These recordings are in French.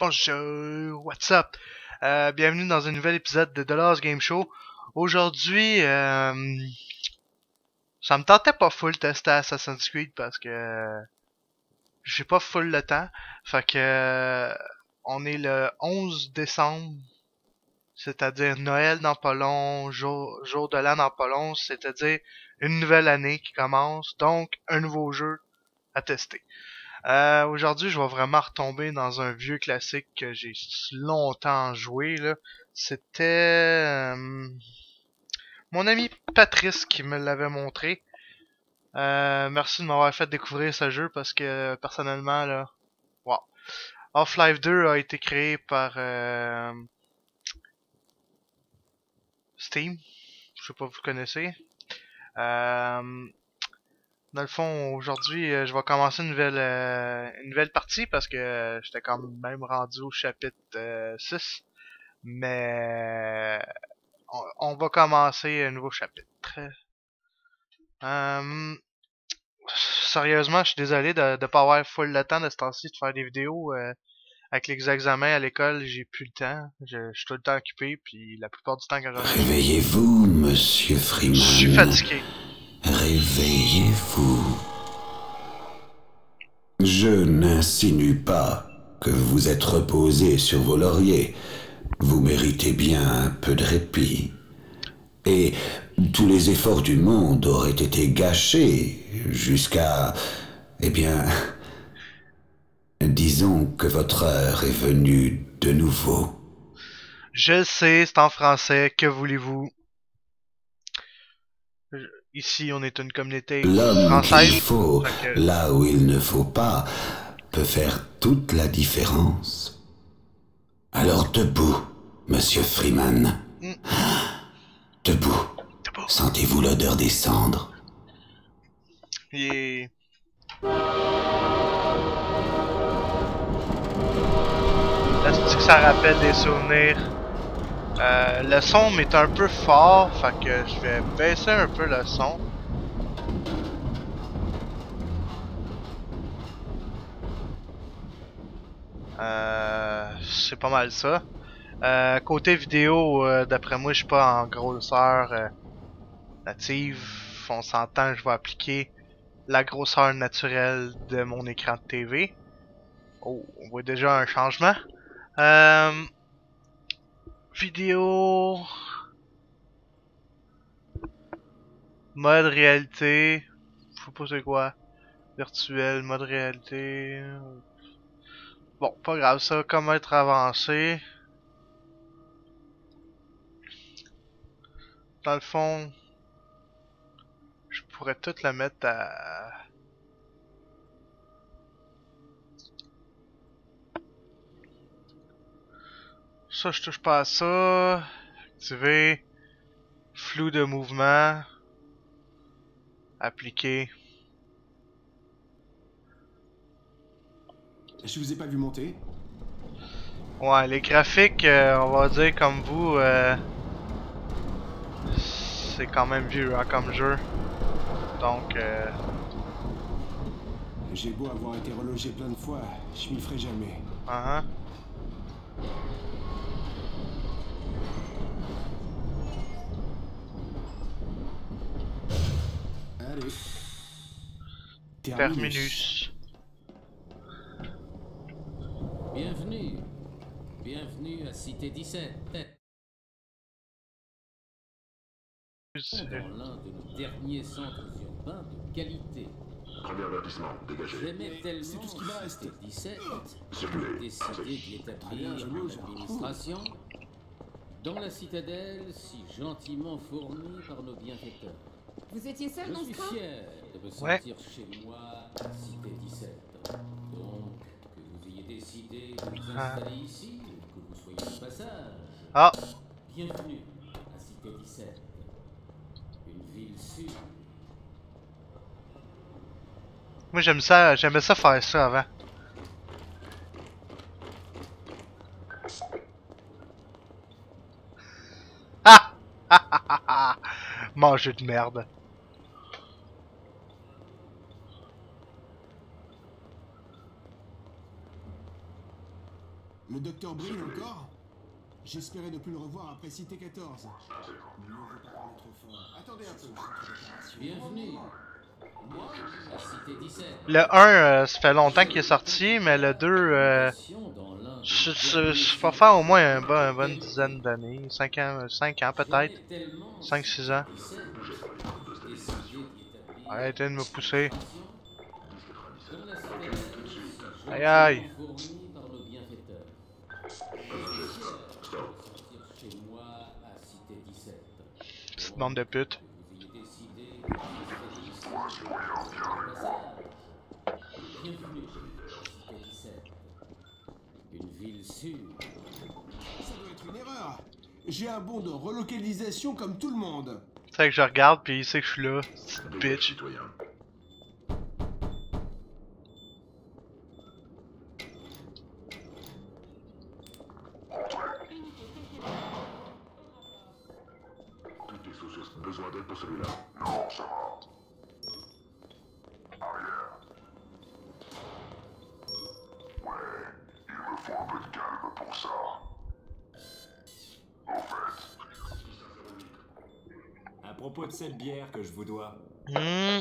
Bonjour, what's up? Bienvenue dans un nouvel épisode de Dollars Game Show. Aujourd'hui, ça me tentait pas full tester Assassin's Creed parce que j'ai pas full le temps. Fait que on est le 11 décembre, c'est-à-dire Noël dans pas long, jour de l'an dans pas long, c'est-à-dire une nouvelle année qui commence, donc un nouveau jeu à tester. Aujourd'hui, je vais vraiment retomber dans un vieux classique que j'ai longtemps joué, là. C'était mon ami Patrice qui me l'avait montré. Merci de m'avoir fait découvrir ce jeu parce que personnellement, là, wow. Half-Life 2 a été créé par Steam. Je sais pas si vous connaissez. Dans le fond, aujourd'hui, je vais commencer une nouvelle partie parce que j'étais quand même rendu au chapitre 6. Mais on va commencer un nouveau chapitre. Euh, Sérieusement, je suis désolé de pas avoir full le temps de ce temps-ci de faire des vidéos. Avec les examens à l'école, j'ai plus le temps. Je suis tout le temps occupé, puis la plupart du temps quand j'en ai... Réveillez-vous, monsieur Freeman. Je suis fatigué. Réveillez-vous. Je n'insinue pas que vous êtes reposé sur vos lauriers. Vous méritez bien un peu de répit. Et tous les efforts du monde auraient été gâchés jusqu'à... Eh bien... Disons que votre heure est venue de nouveau. Je sais, c'est en français, que voulez-vous? Ici, on est une communauté L'homme française. qu'il faut, Que... là où il ne faut pas, peut faire toute la différence. Alors debout, monsieur Freeman. Debout. Sentez-vous l'odeur des cendres? Yeah. Est-ce que ça rappelle des souvenirs? Le son m'est un peu fort, fait que je vais baisser un peu le son. C'est pas mal ça. Côté vidéo, d'après moi, je suis pas en grosseur native. On s'entend, je vais appliquer la grosseur naturelle de mon écran de TV. Oh, on voit déjà un changement. Vidéo... Mode réalité... Je sais pas c'est quoi. Virtuel, mode réalité... Bon, pas grave, ça va comme être avancé. Dans le fond... Je pourrais tout la mettre à... Ça, je touche pas à ça. Activer. Flou de mouvement. Appliquer. Je vous ai pas vu monter. Ouais, les graphiques, on va dire comme vous, c'est quand même vieux hein, comme jeu. Donc, J'ai beau avoir été relogé plein de fois, je m'y ferai jamais. Allez. Terminus. Bienvenue. Bienvenue à Cité 17. Dans l'un de nos derniers centres urbains de qualité. Premier avertissement, dégagé. J'aimais tellement c'est tout ce qui va rester. Cité 17 S'il vous que plaît, j'ai décidé d'y établir une administration dans la citadelle si gentiment fournie par nos bienfaiteurs. Vous étiez seul Je dans suis ce camp? fier de me sentir chez moi à Cité 17. Donc, que vous ayez décidé de vous installer ici, que vous soyez de passage. Ah, Bienvenue à Cité 17. Une ville sûre. moi j'aimais ça faire ça avant. Ah! Manger de merde. Le docteur brille encore? J'espérais ne plus le revoir après Cité 14. Ne veux pas parler trop fort. Attendez un peu. Bienvenue. Moi, à Cité 17. Le 1, ça fait longtemps qu'il est sorti, mais le 2, Dans l'un des je vais faire au moins une bonne dizaine d'années. 5 ans, 5 ans peut-être. derniers tellement 5-6 ans. 17, décidé d'établir Arrêtez de me pousser. dans la citadelle, Aïe aïe. fournie par nos bienfaiteurs. Je suis fier de sortir chez moi à Cité 17. Petite bande de putes. Vous ayez décidé de m'installer ici. Passage. Bienvenue à Cité 17. Une ville sûre. Ça doit être une erreur. J'ai un bon de relocalisation comme tout le monde. C'est que je regarde puis il sait que je suis là. Petite Dégage, bitch. citoyen. Toutes les sources, besoin d'aide pour celui-là. Non, ça va. Arrière. Ouais, il me faut un peu de calme pour ça. Au fait, À propos de cette bière que je vous dois.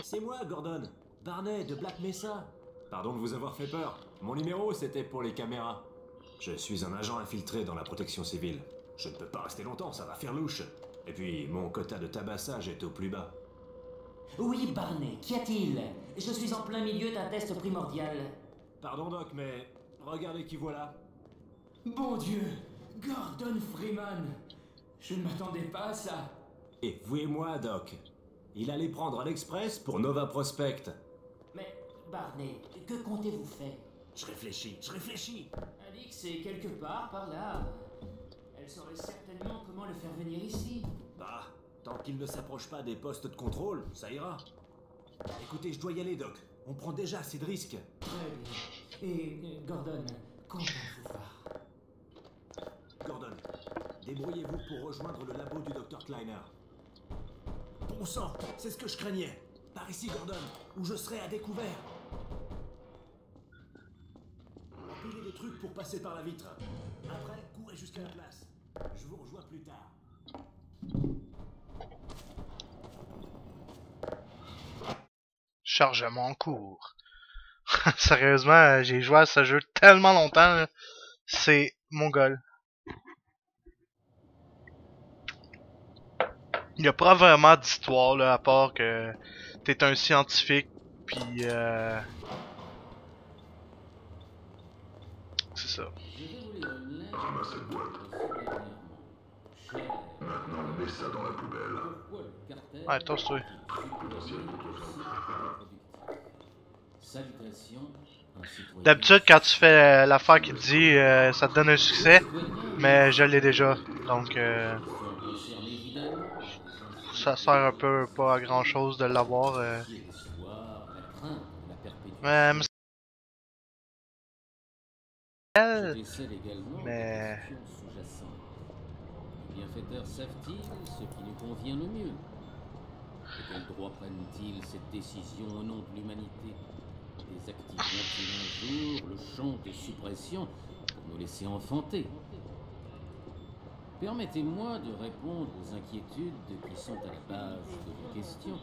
C'est moi, Gordon. Barney de Black Mesa. Pardon de vous avoir fait peur. Mon numéro, c'était pour les caméras. Je suis un agent infiltré dans la protection civile. Je ne peux pas rester longtemps, ça va faire louche. Et puis, mon quota de tabassage est au plus bas. Oui, Barney, qu'y a-t-il? Je suis en plein milieu d'un test primordial. Pardon, Doc, mais regardez qui voilà. Bon Dieu, Gordon Freeman. Je ne m'attendais pas à ça. Et vous et moi, Doc. Il allait prendre l'Express pour Nova Prospect. Mais, Barney, que comptez-vous faire? Je réfléchis. Alix est quelque part par là. Elle saurait certainement comment le faire venir ici. Bah, tant qu'il ne s'approche pas des postes de contrôle, ça ira. Écoutez, je dois y aller, Doc. On prend déjà assez de risques. Très bien. Et, Gordon, comment vous va? Gordon, débrouillez-vous pour rejoindre le labo du Dr Kleiner. Bon sang, c'est ce que je craignais. Par ici, Gordon, où je serai à découvert. Empilez des trucs pour passer par la vitre. Après, courez jusqu'à la place. Je vous rejoins plus tard. Chargement en cours. Sérieusement, j'ai joué à ce jeu tellement longtemps. Là. C'est mon goal. Il n'y a pas vraiment d'histoire là, à part que t'es un scientifique, puis c'est ça. Je vais vous lire une lettre ramasse cette boîte. reçue dernièrement. Cher, Maintenant, mets ça dans la poubelle. pourquoi le cartel Ouais, tosse-toi. Potentiel contre-flanc. Salutations, un citoyen. D'habitude, quand tu fais l'affaire qui te dit, ça te donne un succès, mais je l'ai déjà. Donc, ça sert un peu pas à grand chose de l'avoir. Mais mais Les bienfaiteurs savent-ils ce qui nous convient le mieux? De quel droit prennent-ils cette décision au nom de l'humanité? Désactiveront-ils un jour le champ de suppression pour nous laisser enfanter? Permettez-moi de répondre aux inquiétudes qui sont à la base de vos questions,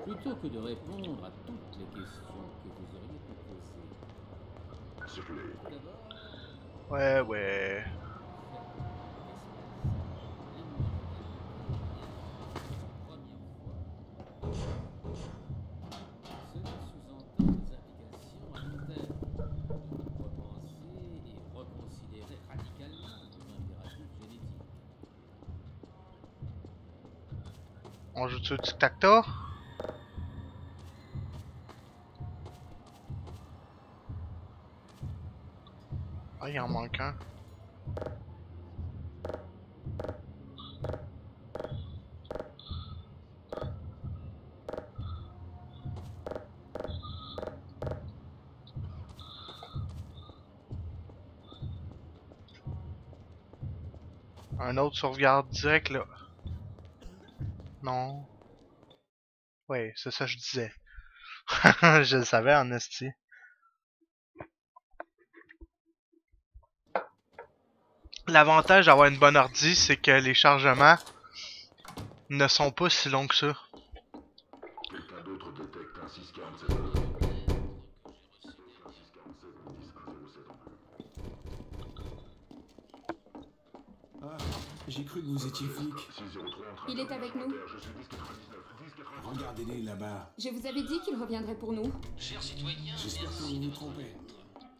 plutôt que de répondre à toutes les questions que vous auriez pu poser. Circulez. D'abord, ouais. cela sous-entend des applications à long terme. Repenser et reconsidérer radicalement nos impératifs génétiques. On joue-tu au tic-tac-toe? Ah, il en manque un. Un autre sauvegarde direct là. Non. Ouais, c'est ça que je disais. Je le savais en esti. L'avantage d'avoir une bonne ordi, c'est que les chargements ne sont pas si longs que ça. Quelqu'un d'autre détecte un 647. Ah, j'ai cru que vous étiez flic. Il est avec nous. Regardez-les là-bas. Je vous avais dit qu'il reviendrait pour nous. Chers citoyens, J'espère que vous vous trompez.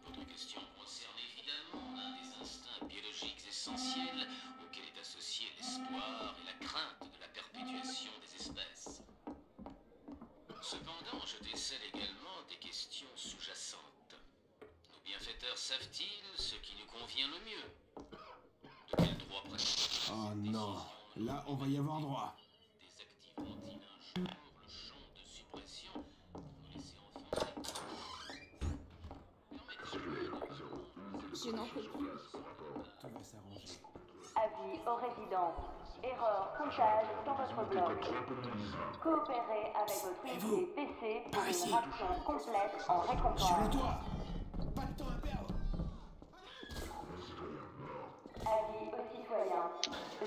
votre question concerne évidemment l'un des instincts biologiques essentiels auxquels est associé l'espoir et la crainte de la perpétuation des espèces. Cependant, je décèle également des questions sous-jacentes. Nos bienfaiteurs savent-ils ce qui nous convient le mieux? De quel droit prennent-ils Oh non, là on va y avoir droit. désactiveront-ils un jour le champ de suppression pour nous laisser enfanter? Je n'en peux plus. Tout va s'arranger. Avis aux résidents. Erreur comptable dans votre bloc. Coopérez avec votre unité PC pour une action complète en Sur le récompense. toit. Pas de temps à perdre. Avis aux citoyens.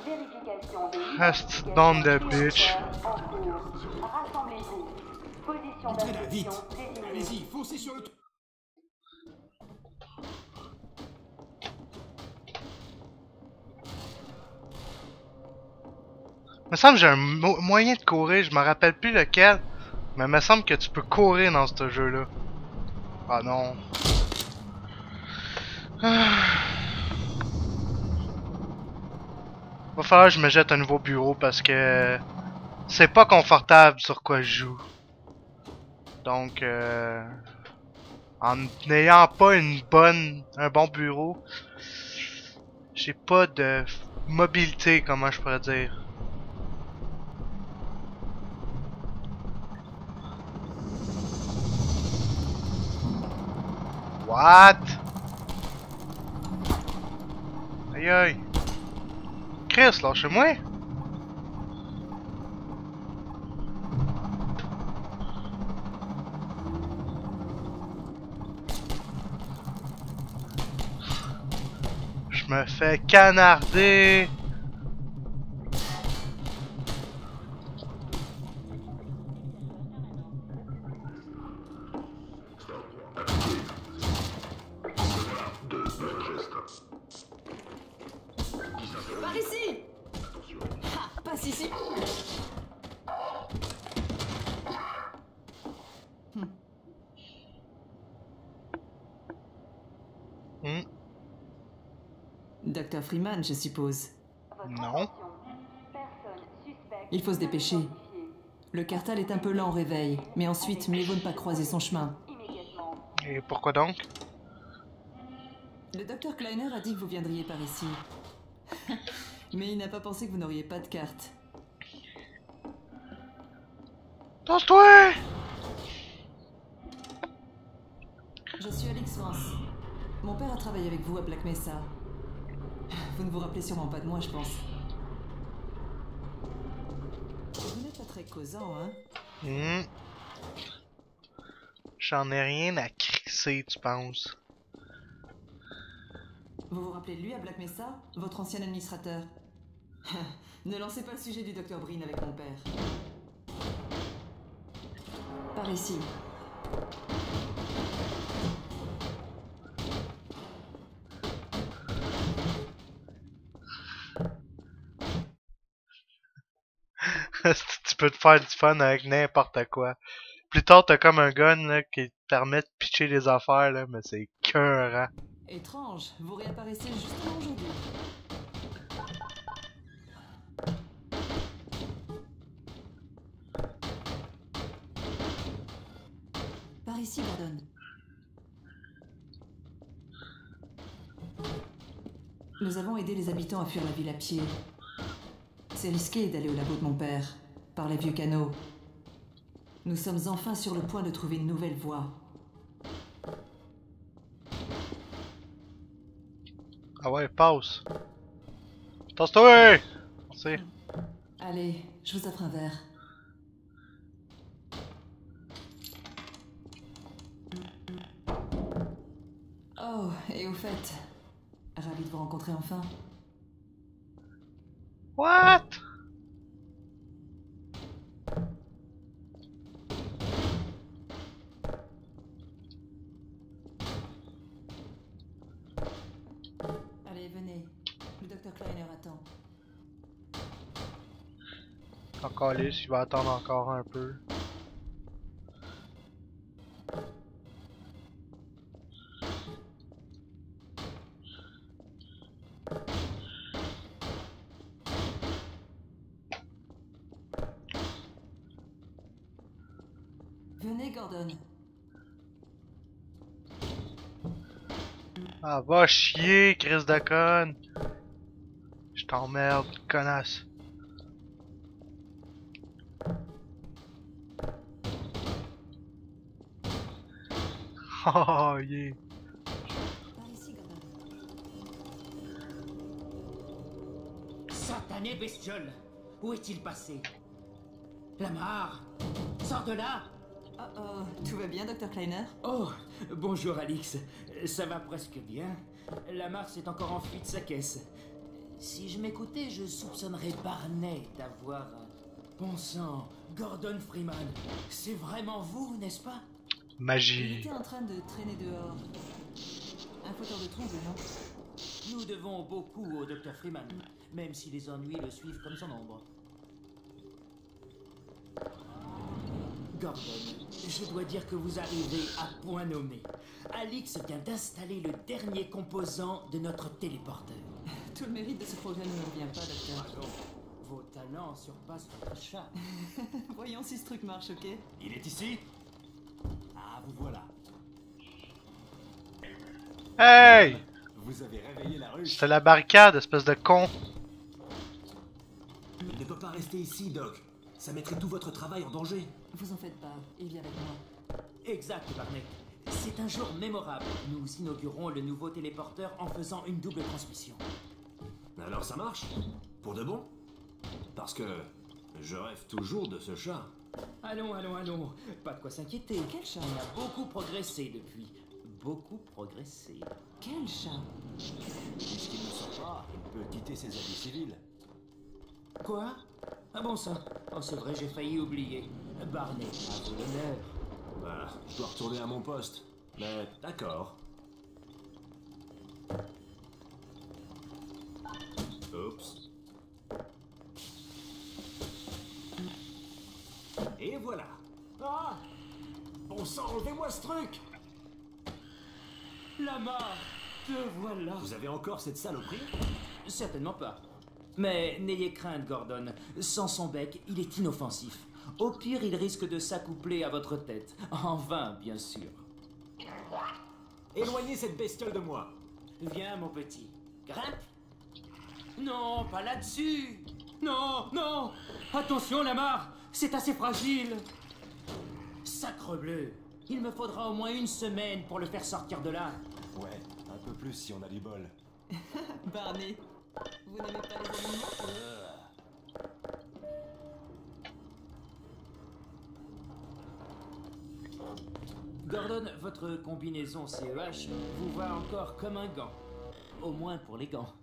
Vérification des Reste down the bitch. en cours. Rassemblez-vous. Position Entrez là, vite. d'inspection désignée. Allez-y, foncez sur le toit. Me semble que j'ai un moyen de courir, je me rappelle plus lequel, mais me semble que tu peux courir dans ce jeu-là. Ah non. Va falloir que je me jette un nouveau bureau parce que c'est pas confortable sur quoi je joue. Donc, en n'ayant pas un bon bureau, j'ai pas de mobilité, comment je pourrais dire. What? Aïe aïe. Chris, lâchez-moi. Je me fais canarder. Par ici! Ah, passe ici! Dr. Freeman, je suppose. Non. Personne suspecte. Il faut se dépêcher. Le cartel est un peu lent au réveil, mais ensuite, mieux vaut ne pas croiser son chemin. Immédiatement. Et pourquoi donc? Le docteur Kleiner a dit que vous viendriez par ici. Mais il n'a pas pensé que vous n'auriez pas de carte. Tasse-toi! Je suis Alex Vance. Mon père a travaillé avec vous à Black Mesa. Vous ne vous rappelez sûrement pas de moi, je pense. Vous n'êtes pas très causant, hein? J'en ai rien à crisser, tu penses? Vous vous rappelez de lui à Black Mesa? Votre ancien administrateur? Ne lancez pas le sujet du Dr. Breen avec mon père. Par ici. Tu peux te faire du fun avec n'importe quoi. Plus tard, t'as comme un gun là, qui te permet de pitcher des affaires, là, mais c'est écœurant. Étrange, vous réapparaissez justement aujourd'hui. Par ici, Gordon. Nous avons aidé les habitants à fuir la ville à pied. C'est risqué d'aller au labo de mon père, par les vieux canaux. Nous sommes enfin sur le point de trouver une nouvelle voie. Ah ouais, passe. Tasse-toi! Merci. Allez, je vous offre un verre. Oh, et au fait, ravi de vous rencontrer enfin. What? Allez, venez. Le docteur Kleiner attend. Encore lisse, il va attendre encore un peu. Venez, Gordon. Ah, va chier, Chris de conne! Je t'emmerde, connasse. Oh, yeah. Par ici, Gordon. Satané bestiole! Où est-il passé? Lamar! Sors de là! Oh, tout va bien, docteur Kleiner? Oh, bonjour Alix. Ça va presque bien. Lamar s'est encore enfui de sa caisse. Si je m'écoutais, je soupçonnerais Barney d'avoir... Bon sang, Gordon Freeman. C'est vraiment vous, n'est-ce pas? Il Magie. était en train de traîner dehors. Un fauteur de trouble, non? Nous devons beaucoup au Dr Freeman, même si les ennuis le suivent comme son ombre. Gordon, je dois dire que vous arrivez à point nommé. Alix vient d'installer le dernier composant de notre téléporteur. Tout le mérite de ce progrès ne me revient pas, docteur. Pardon, vos talents surpassent votre chat. Voyons si ce truc marche, ok? Il est ici? Ah, vous voilà. Hey! Vous avez réveillé la ruche. C'est la barricade, espèce de con. Il ne peut pas rester ici, Doc. Ça mettrait tout votre travail en danger. Vous en faites pas, il vient avec moi. Exact, Barney. C'est un jour mémorable. Nous inaugurons le nouveau téléporteur en faisant une double transmission. Alors ça marche? Pour de bon? Parce que je rêve toujours de ce chat. Allons, allons, allons. Pas de quoi s'inquiéter. Quel chat? On a beaucoup progressé depuis. Beaucoup progressé. Quel chat? Puisqu'il ne sort pas, il peut quitter ses habits civils. Quoi? Ah bon ça? Oh c'est vrai, j'ai failli oublier. Barney, à vous l'honneur. Bah, je dois retourner à mon poste. Mais d'accord. Oups. Et voilà. Ah! Bon sang, enlevez-moi ce truc! Lamar, te voilà. Vous avez encore cette saloperie? Certainement pas. Mais n'ayez crainte, Gordon. Sans son bec, il est inoffensif. Au pire, il risque de s'accoupler à votre tête. En vain, bien sûr. Éloignez cette bestiole de moi. Viens, mon petit. Grimpe. Non, pas là-dessus. Non, non. Attention, Lamar. C'est assez fragile. Sacrebleu. Il me faudra au moins une semaine pour le faire sortir de là. Ouais, un peu plus si on a du bol. Barney, vous n'aimez pas les animaux? Gordon, votre combinaison CEH vous va encore comme un gant. Au moins pour les gants.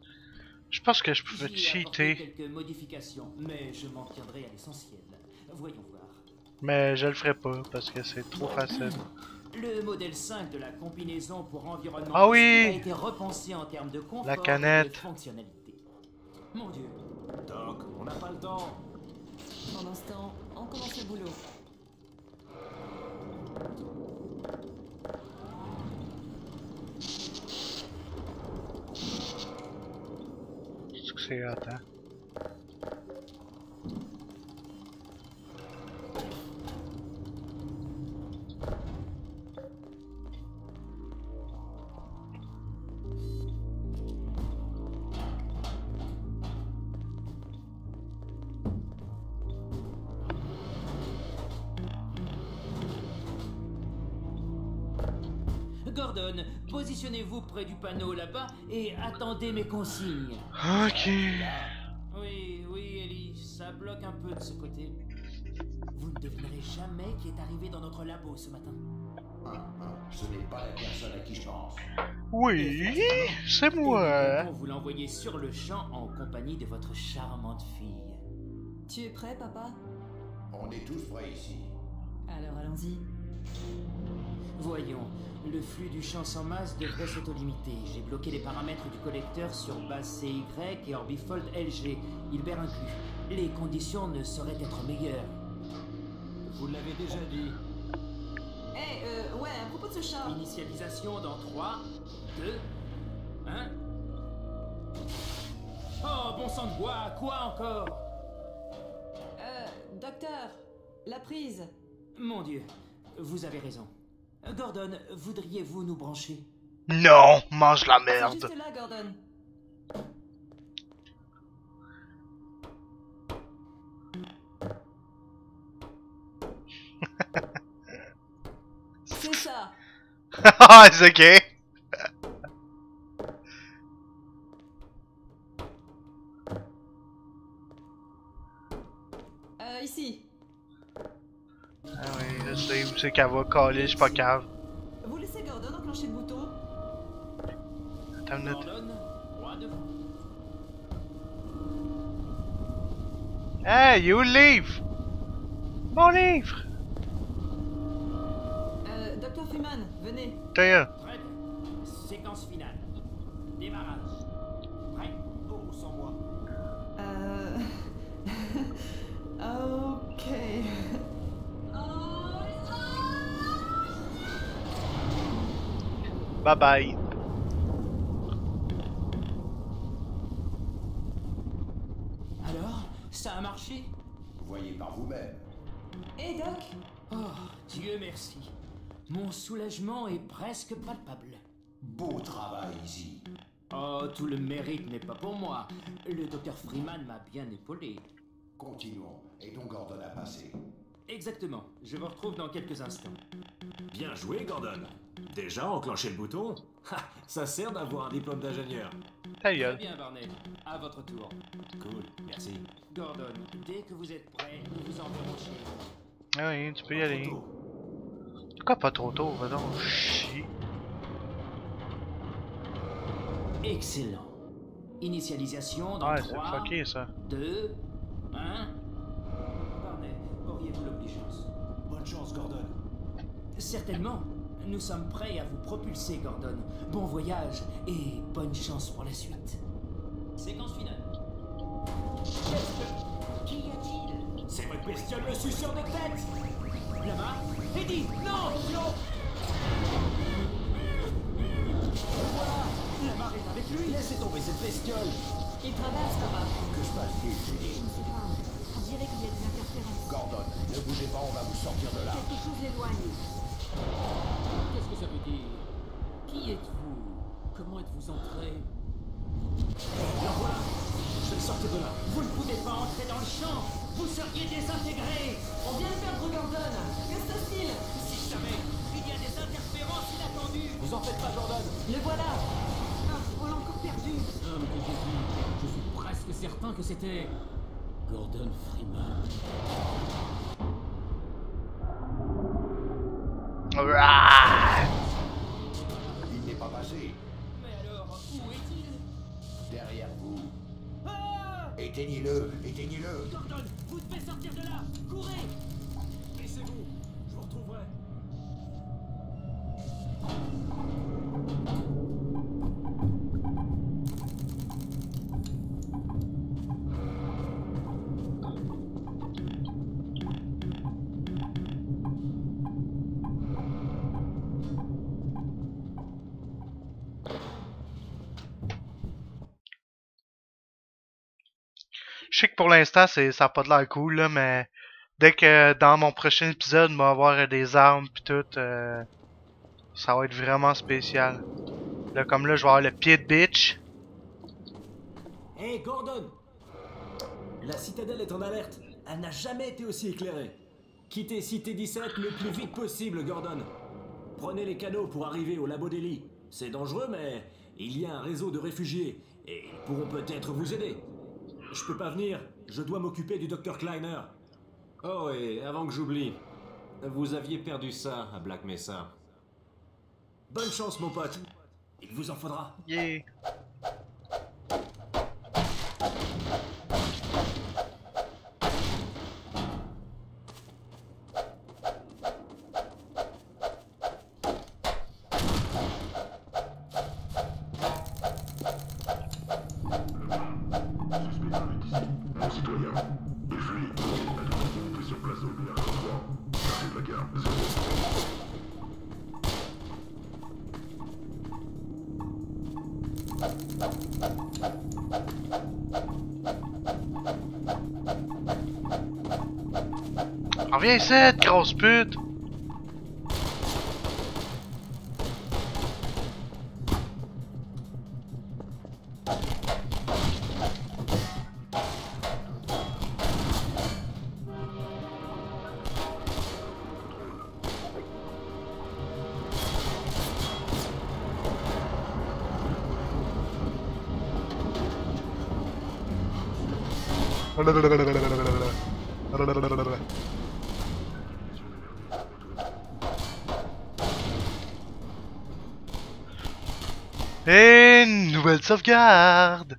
Je pense que je pouvais J'y ai apporté cheater. quelques modifications, mais je m'en tiendrai à l'essentiel. Voyons voir. Mais je le ferai pas parce que c'est trop facile. Le modèle 5 de la combinaison pour environnement Ah oui! a été repensé en termes de confort La canette. et de fonctionnalité. Mon Dieu. Doc, on n'a pas le temps. Pendant ce temps, on commence le boulot. C'est hot, hein? Gordon, positionnez-vous près du panneau là-bas et attendez mes consignes. Ok. Oui, oui, Ellie, ça bloque un peu de ce côté. Vous ne devinerez jamais qui est arrivé dans notre labo ce matin. Ce n'est pas la personne à qui je pense. Oui, c'est moi. Nous vous l'envoyer sur le champ en compagnie de votre charmante fille. Tu es prêt, papa? On est tous prêts ici. Alors allons-y. Voyons, le flux du champ sans masse devrait s'auto-limiter. J'ai bloqué les paramètres du collecteur sur base CY et Orbifold LG, Hilbert inclus. Les conditions ne sauraient être meilleures. Vous l'avez déjà dit. Ouais, à propos de ce chat. Initialisation dans 3, 2, 1. Oh, bon sang de bois, quoi encore? Docteur, la prise. Mon Dieu, vous avez raison. Gordon, voudriez-vous nous brancher? Non, mange la C'est merde. juste là, Gordon. C'est ça. Ah, c'est ok. Ici. Ah oui, je sais où c'est qu'elle va caler, je suis pas cave. Vous laissez Gordon enclencher le bouton? Attends une minute. Gordon, droit devant. Hey, you leave! Mon livre! Docteur Freeman, venez. Tiens. Prêt. Séquence finale. Démarrage. Prêt. Oh, sans moi. Ok. Bye bye. Alors, ça a marché? Voyez par vous-même. Et Doc? Oh, Dieu merci. Mon soulagement est presque palpable. Beau travail, Izzy. Oh, tout le mérite n'est pas pour moi. Le docteur Freeman m'a bien épaulé. Continuons. Et donc Gordon a passé. Exactement. Je vous retrouve dans quelques instants. Bien joué, Gordon. Déjà enclenché le bouton? Ha, ça sert d'avoir un diplôme d'ingénieur. Ta Très gueule. bien, Barney. À votre tour. Cool, merci. Gordon, dès que vous êtes prêt, nous vous enverrons chez vous. Ah oui, tu peux y aller. Pourquoi pas trop tôt? Va donc chier. Excellent. Initialisation dans Ouais, c'est 3, fucké ça. 2, 1. Barney, auriez-vous l'obligeance? Bonne chance, Gordon. Certainement. Nous sommes prêts à vous propulser, Gordon. Bon voyage et bonne chance pour la suite. Séquence finale. Qu'y a-t-il? C'est votre bestiole, le suceur de tête! Lamar? Eddie! Non! Non! Voilà! Lamar est avec lui! Laissez tomber cette bestiole! Il traverse, papa. Que se passe-t-il, Judy? Je ne sais pas. On dirait qu'il y a des interférences. Gordon, ne bougez pas, on va vous sortir de là. Quelque chose l'éloigne. Qu'est-ce que ça veut dire? Qui êtes-vous? Comment êtes-vous entré? Alors voilà! Je vais sortir de là! Vous ne pouvez pas entrer dans le champ! Vous seriez désintégré! On vient de perdre Gordon. Que se passe-t-il? Si jamais il y a des interférences inattendues! Vous en faites pas, Gordon! Le voilà. Ah, on l'a encore perdu. L'homme que j'ai vu, je suis presque certain que c'était Gordon Freeman. Alright. Il n'est pas passé. Mais alors, où est-il? Derrière vous. Ah! Éteignez-le, éteignez-le. Gordon, vous devez sortir de là! Courez! Laissez-vous, je vous retrouverai. Je sais que pour l'instant, ça a pas de l'air cool, là, mais dès que dans mon prochain épisode, on va avoir des armes pis tout, ça va être vraiment spécial. Là, comme là, je vais avoir le pied de bitch. Hey, Gordon! La citadelle est en alerte. Elle n'a jamais été aussi éclairée. Quittez Cité 17 le plus vite possible, Gordon. Prenez les canaux pour arriver au labo d'Ellie. C'est dangereux, mais il y a un réseau de réfugiés et ils pourront peut-être vous aider. Je peux pas venir, je dois m'occuper du Dr Kleiner. Oh, et avant que j'oublie, vous aviez perdu ça à Black Mesa. Bonne chance, mon pote. Il vous en faudra. Yeah. Mon citoyen, il fuit. Êtes-vous sur place au Bière 3. C'est de la gare, 0. Reviens ici, grosse pute! Et une nouvelle sauvegarde.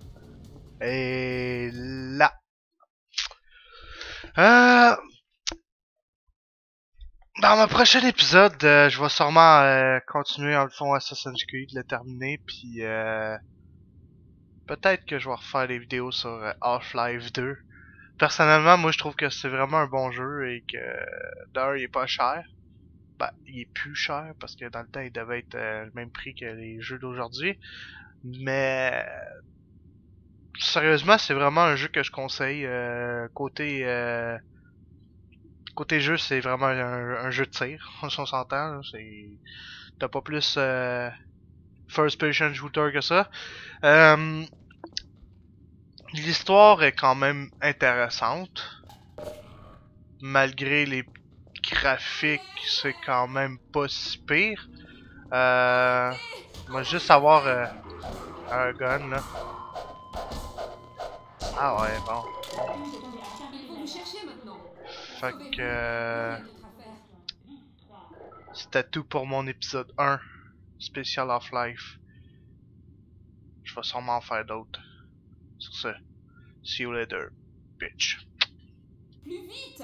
Et là. Dans mon prochain épisode, je vais sûrement continuer en le fond Assassin's Creed, le terminer, puis peut-être que je vais refaire des vidéos sur Half-Life 2. Personnellement, moi je trouve que c'est vraiment un bon jeu et que d'un, il est pas cher. Ben, il est plus cher parce que dans le temps, il devait être le même prix que les jeux d'aujourd'hui. Mais sérieusement, c'est vraiment un jeu que je conseille. Côté jeu, c'est vraiment un jeu de tir. On s'entend, c'est t'as pas plus first person shooter que ça. L'histoire est quand même intéressante. Malgré les graphiques, c'est quand même pas si pire. Moi, juste avoir un gun là. Ah ouais, bon. Fait que c'était tout pour mon épisode 1 spécial Half-Life. Je vais sûrement en faire d'autres. Sur ce, see you later, bitch. Plus vite!